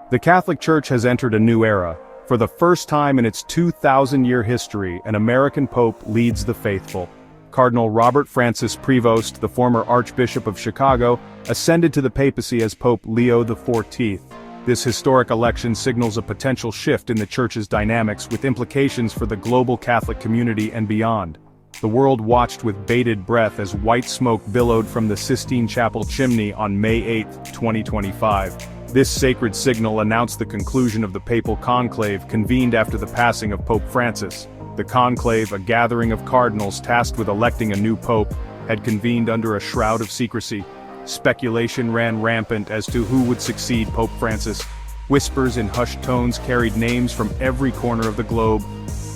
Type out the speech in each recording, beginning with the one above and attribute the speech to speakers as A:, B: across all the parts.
A: The Catholic Church has entered a new era. For the first time in its 2,000-year history, an American pope leads the faithful. Cardinal Robert Francis Prevost, the former Archbishop of Chicago, ascended to the papacy as Pope Leo XIV. This historic election signals a potential shift in the Church's dynamics with implications for the global Catholic community and beyond. The world watched with bated breath as white smoke billowed from the Sistine Chapel chimney on May 8, 2025. This sacred signal announced the conclusion of the papal conclave convened after the passing of Pope Francis. The conclave, a gathering of cardinals tasked with electing a new pope, had convened under a shroud of secrecy. Speculation ran rampant as to who would succeed Pope Francis. Whispers in hushed tones carried names from every corner of the globe.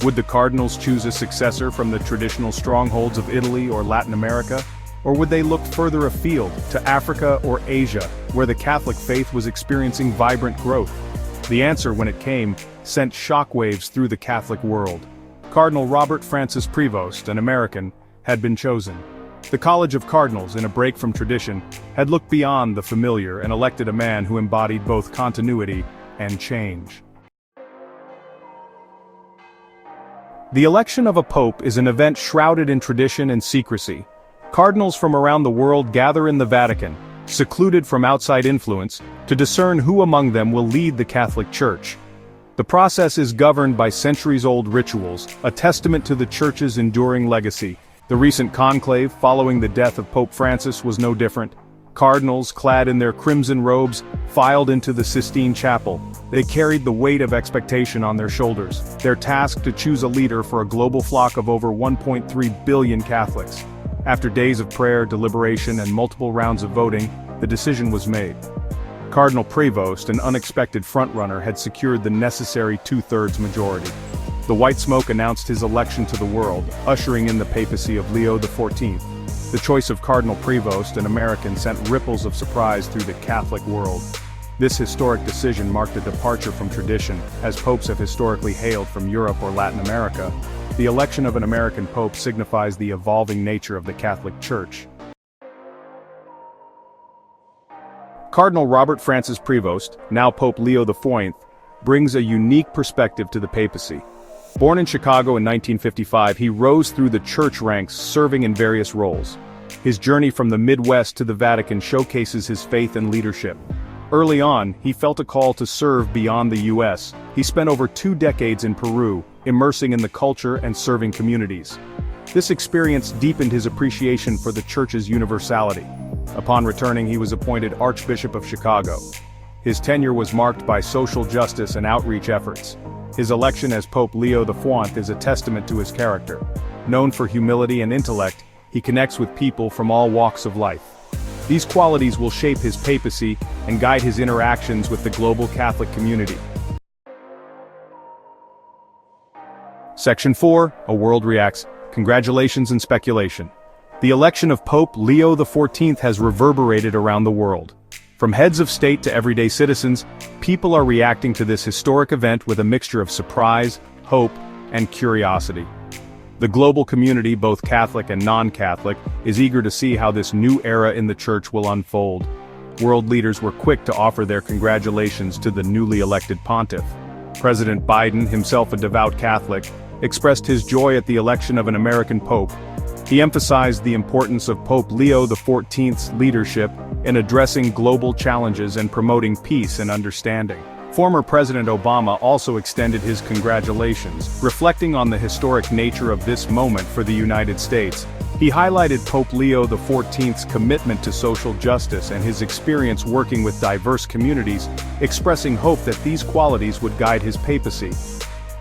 A: Would the cardinals choose a successor from the traditional strongholds of Italy or Latin America? Or would they look further afield, to Africa or Asia, where the Catholic faith was experiencing vibrant growth? The answer, when it came, sent shockwaves through the Catholic world. Cardinal Robert Francis Prevost, an American, had been chosen. The College of Cardinals, in a break from tradition, had looked beyond the familiar and elected a man who embodied both continuity and change. The election of a pope is an event shrouded in tradition and secrecy. Cardinals from around the world gather in the Vatican, secluded from outside influence, to discern who among them will lead the Catholic Church. The process is governed by centuries-old rituals, a testament to the Church's enduring legacy. The recent conclave following the death of Pope Francis was no different. Cardinals, clad in their crimson robes, filed into the Sistine Chapel. They carried the weight of expectation on their shoulders. They're tasked to choose a leader for a global flock of over 1.3 billion Catholics. After days of prayer, deliberation, and multiple rounds of voting, the decision was made. Cardinal Prevost, an unexpected frontrunner, had secured the necessary two-thirds majority. The white smoke announced his election to the world, ushering in the papacy of Leo XIV. The choice of Cardinal Prevost, an American, sent ripples of surprise through the Catholic world. This historic decision marked a departure from tradition, as popes have historically hailed from Europe or Latin America. The election of an American pope signifies the evolving nature of the Catholic Church. Cardinal Robert Francis Prevost, now Pope Leo XIV, brings a unique perspective to the papacy. Born in Chicago in 1955, he rose through the church ranks, serving in various roles. His journey from the Midwest to the Vatican showcases his faith and leadership. Early on, he felt a call to serve beyond the U.S. He spent over 2 decades in Peru, immersing in the culture and serving communities. This experience deepened his appreciation for the Church's universality. Upon returning, he was appointed Archbishop of Chicago. His tenure was marked by social justice and outreach efforts. His election as Pope Leo XIV is a testament to his character. Known for humility and intellect, he connects with people from all walks of life. These qualities will shape his papacy and guide his interactions with the global Catholic community. Section 4, A World Reacts. Congratulations and speculation. The election of Pope Leo XIV has reverberated around the world. From heads of state to everyday citizens, people are reacting to this historic event with a mixture of surprise, hope, and curiosity. The global community, both Catholic and non-Catholic, is eager to see how this new era in the Church will unfold. World leaders were quick to offer their congratulations to the newly elected pontiff. President Biden, himself a devout Catholic, expressed his joy at the election of an American pope. He emphasized the importance of Pope Leo XIV's leadership in addressing global challenges and promoting peace and understanding. Former President Obama also extended his congratulations, reflecting on the historic nature of this moment for the United States. He highlighted Pope Leo XIV's commitment to social justice and his experience working with diverse communities, expressing hope that these qualities would guide his papacy.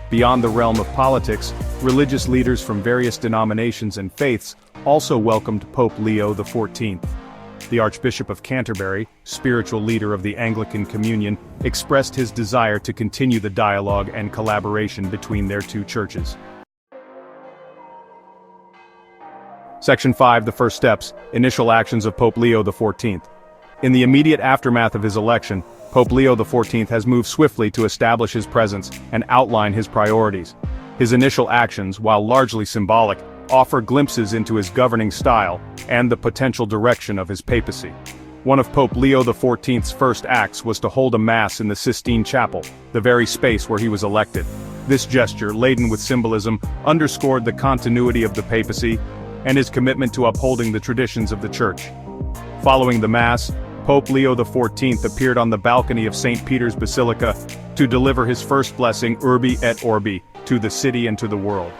A: Beyond the realm of politics, religious leaders from various denominations and faiths also welcomed Pope Leo XIV. The Archbishop of Canterbury, spiritual leader of the Anglican Communion, expressed his desire to continue the dialogue and collaboration between their two churches. Section 5, The First Steps, Initial Actions of Pope Leo XIV. In the immediate aftermath of his election, Pope Leo XIV has moved swiftly to establish his presence and outline his priorities. His initial actions, while largely symbolic, offer glimpses into his governing style and the potential direction of his papacy. One of Pope Leo XIV's first acts was to hold a mass in the Sistine Chapel, the very space where he was elected. This gesture, laden with symbolism, underscored the continuity of the papacy and his commitment to upholding the traditions of the Church. Following the Mass, Pope Leo XIV appeared on the balcony of St. Peter's Basilica to deliver his first blessing Urbi et Orbi to the city and to the world.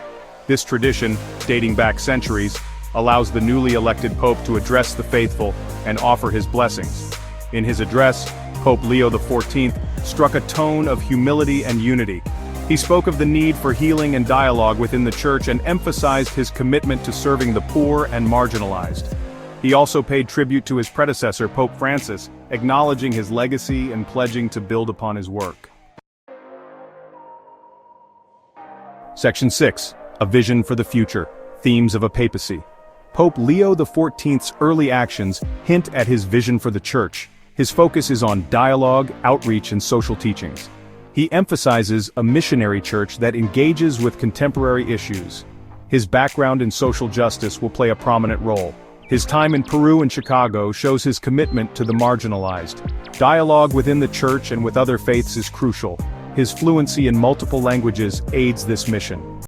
A: This tradition, dating back centuries, allows the newly elected pope to address the faithful and offer his blessings. In his address, Pope Leo XIV struck a tone of humility and unity. He spoke of the need for healing and dialogue within the Church and emphasized his commitment to serving the poor and marginalized. He also paid tribute to his predecessor, Pope Francis, acknowledging his legacy and pledging to build upon his work. Section 6. A Vision for the Future. Themes of a Papacy. Pope Leo XIV's early actions hint at his vision for the Church. His focus is on dialogue, outreach, and social teachings. He emphasizes a missionary church that engages with contemporary issues. His background in social justice will play a prominent role. His time in Peru and Chicago shows his commitment to the marginalized. Dialogue within the Church and with other faiths is crucial. His fluency in multiple languages aids this mission.